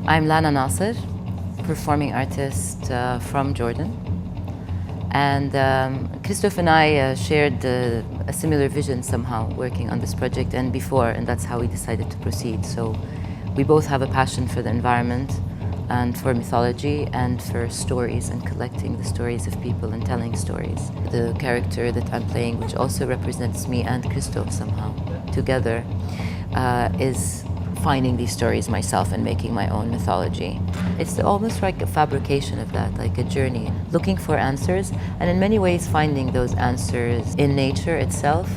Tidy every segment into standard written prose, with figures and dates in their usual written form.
I'm Lana Nasser, performing artist from Jordan. And Kristof and I shared a similar vision somehow working on this project and before, and that's how we decided to proceed. So we both have a passion for the environment and for mythology and for stories and collecting the stories of people and telling stories. The character that I'm playing, which also represents me and Kristof somehow together, is finding these stories myself and making my own mythology. It's almost like a fabrication of that, like a journey, looking for answers, and in many ways finding those answers in nature itself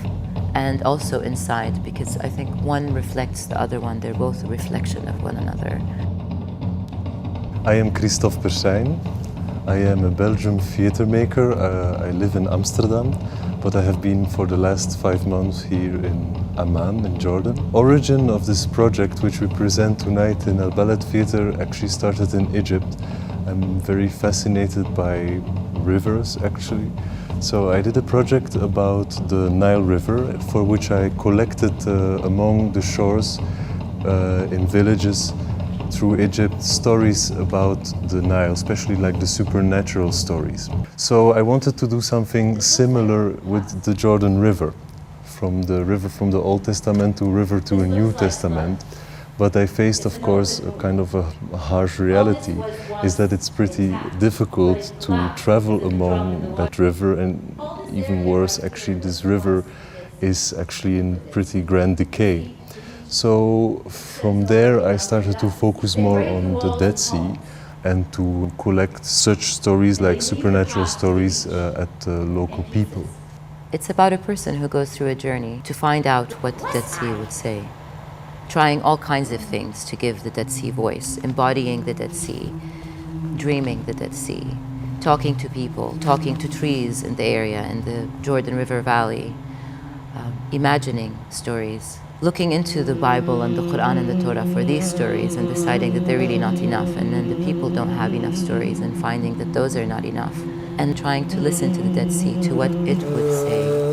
and also inside, because I think one reflects the other one. They're both a reflection of one another. I am Kristof Persyn. I am a Belgian theatre maker. I live in Amsterdam, but I have been for the last 5 months here in Amman in Jordan. Origin of this project, which we present tonight in Al Balad Theatre, actually started in Egypt. I'm very fascinated by rivers, actually. So I did a project about the Nile River, for which I collected among the shores in villages through Egypt stories about the Nile, especially like the supernatural stories. So I wanted to do something similar with the Jordan River, from the Old Testament to river to a New Testament. But I faced, of course, a kind of a harsh reality, is that it's pretty difficult to travel along that river, and even worse, actually, this river is actually in pretty grand decay. So from there I started to focus more on the Dead Sea and to collect such stories like supernatural stories at local people. It's about a person who goes through a journey to find out what the Dead Sea would say, trying all kinds of things to give the Dead Sea voice, embodying the Dead Sea, dreaming the Dead Sea, talking to people, talking to trees in the area, in the Jordan River Valley, imagining stories, looking into the Bible and the Quran and the Torah for these stories and deciding that they're really not enough, and then the people don't have enough stories and finding that those are not enough, and trying to listen to the Dead Sea, to what it would say.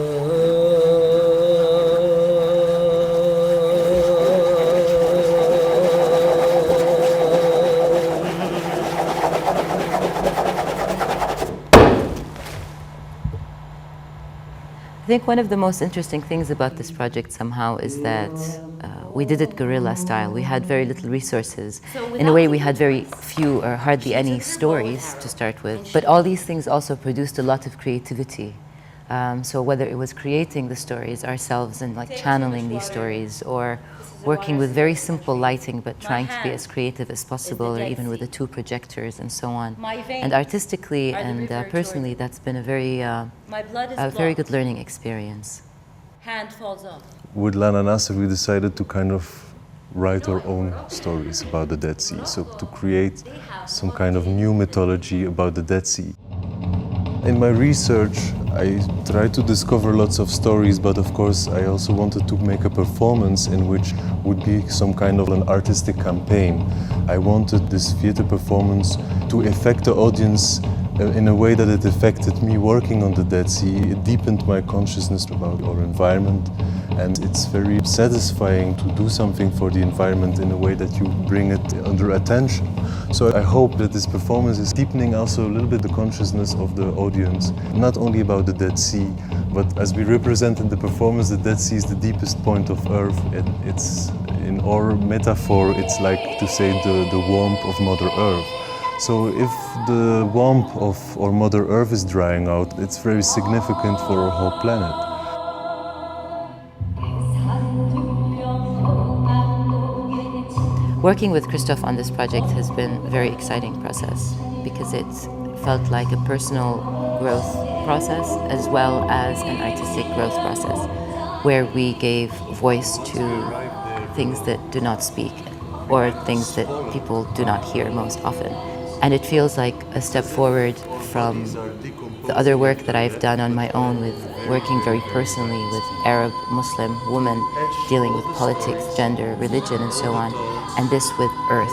I think one of the most interesting things about this project somehow is that we did it guerrilla style. We had very little resources. In a way, we had very few or hardly any stories to start with. But all these things also produced a lot of creativity. So whether it was creating the stories ourselves and like channeling these stories, or working with very simple lighting but trying to be as creative as possible, or even with the 2 projectors and so on. And artistically and personally, that's been a very good learning experience. Hand falls off. With Lana Nasser, we decided to kind of write our own stories about the Dead Sea, so to create some kind of new mythology about the Dead Sea. In my research, I tried to discover lots of stories, but of course I also wanted to make a performance in which would be some kind of an artistic campaign. I wanted this theater performance to affect the audience in a way that it affected me working on the Dead Sea. It deepened my consciousness about our environment, and it's very satisfying to do something for the environment in a way that you bring it under attention. So I hope that this performance is deepening also a little bit the consciousness of the audience, not only about the Dead Sea, but as we represent in the performance, the Dead Sea is the deepest point of Earth. It's, in our metaphor, it's like to say the warmth of Mother Earth. So if the warmth of our Mother Earth is drying out, it's very significant for our whole planet. Working with Kristof on this project has been a very exciting process because it felt like a personal growth process as well as an artistic growth process, where we gave voice to things that do not speak or things that people do not hear most often. And it feels like a step forward from the other work that I've done on my own, with working very personally with Arab, Muslim women, dealing with politics, gender, religion, and so on. And this with Earth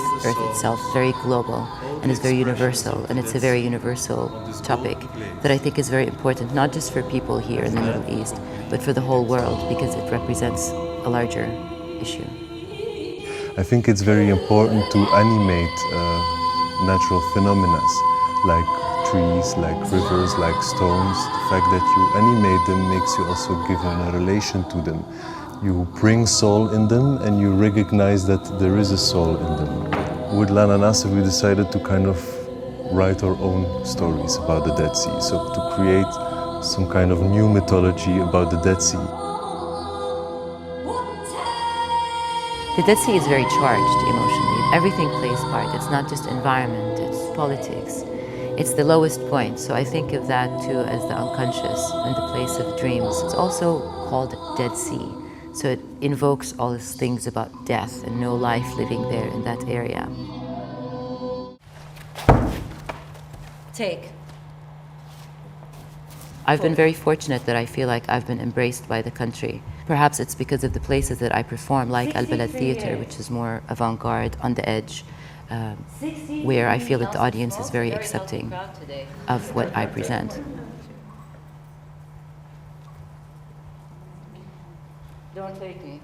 itself, very global, and is very universal, and it's a very universal topic that I think is very important, not just for people here in the Middle East, but for the whole world, because it represents a larger issue. I think it's very important to animate natural phenomena like trees, like rivers, like stones. The fact that you animate them makes you also give a relation to them. You bring soul in them and you recognize that there is a soul in them. With Lana and Nasser, we decided to kind of write our own stories about the Dead Sea. So to create some kind of new mythology about the Dead Sea. The Dead Sea is very charged emotionally. Everything plays part. It's not just environment, it's politics. It's the lowest point. So I think of that too as the unconscious and the place of dreams. It's also called Dead Sea. So it invokes all these things about death and no life living there in that area. Take. I've been very fortunate that I feel like I've been embraced by the country. Perhaps it's because of the places that I perform, like Al Balad Theatre, which is more avant-garde, on the edge, where I feel that the audience is very accepting of what I present. Don't take me.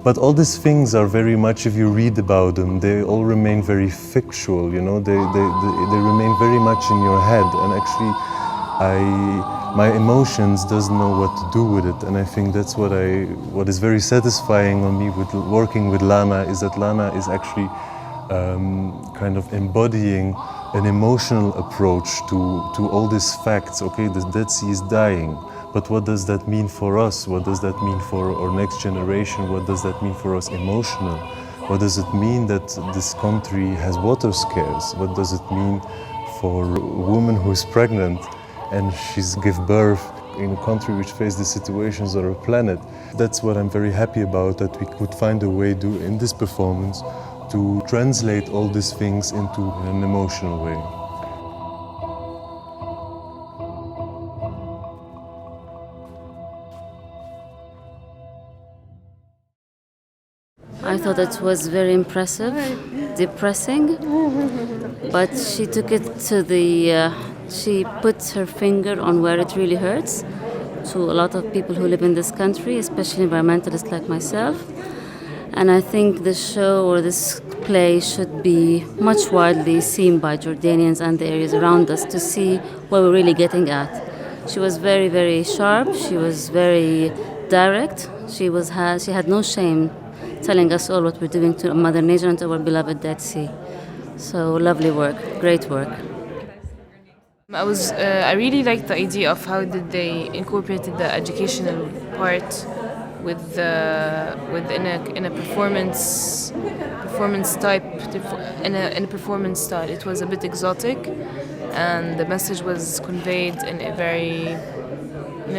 But all these things are very much, if you read about them, they all remain very factual, you know, they remain very much in your head. And actually, my emotions doesn't know what to do with it. And I think that's what is very satisfying on me with working with Lana, is that Lana is actually kind of embodying an emotional approach to all these facts. Okay, the Dead Sea is dying. But what does that mean for us? What does that mean for our next generation? What does that mean for us emotional? What does it mean that this country has water scarce? What does it mean for a woman who is pregnant and she's give birth in a country which faces the situations on our planet? That's what I'm very happy about, that we could find a way in this performance to translate all these things into an emotional way. I thought it was very impressive, depressing, but she took it to she put her finger on where it really hurts to a lot of people who live in this country, especially environmentalists like myself. And I think this show or this play should be much widely seen by Jordanians and the areas around us to see what we're really getting at. She was very, very sharp. She was very direct. She had no shame telling us all what we're doing to Mother Nature and to our beloved Dead Sea. So lovely work, great work. I really liked the idea of how did they incorporated the educational part in a performance type in a performance style. It was a bit exotic, and the message was conveyed in a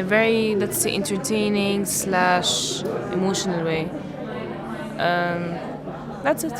very let's say entertaining / emotional way. That's it.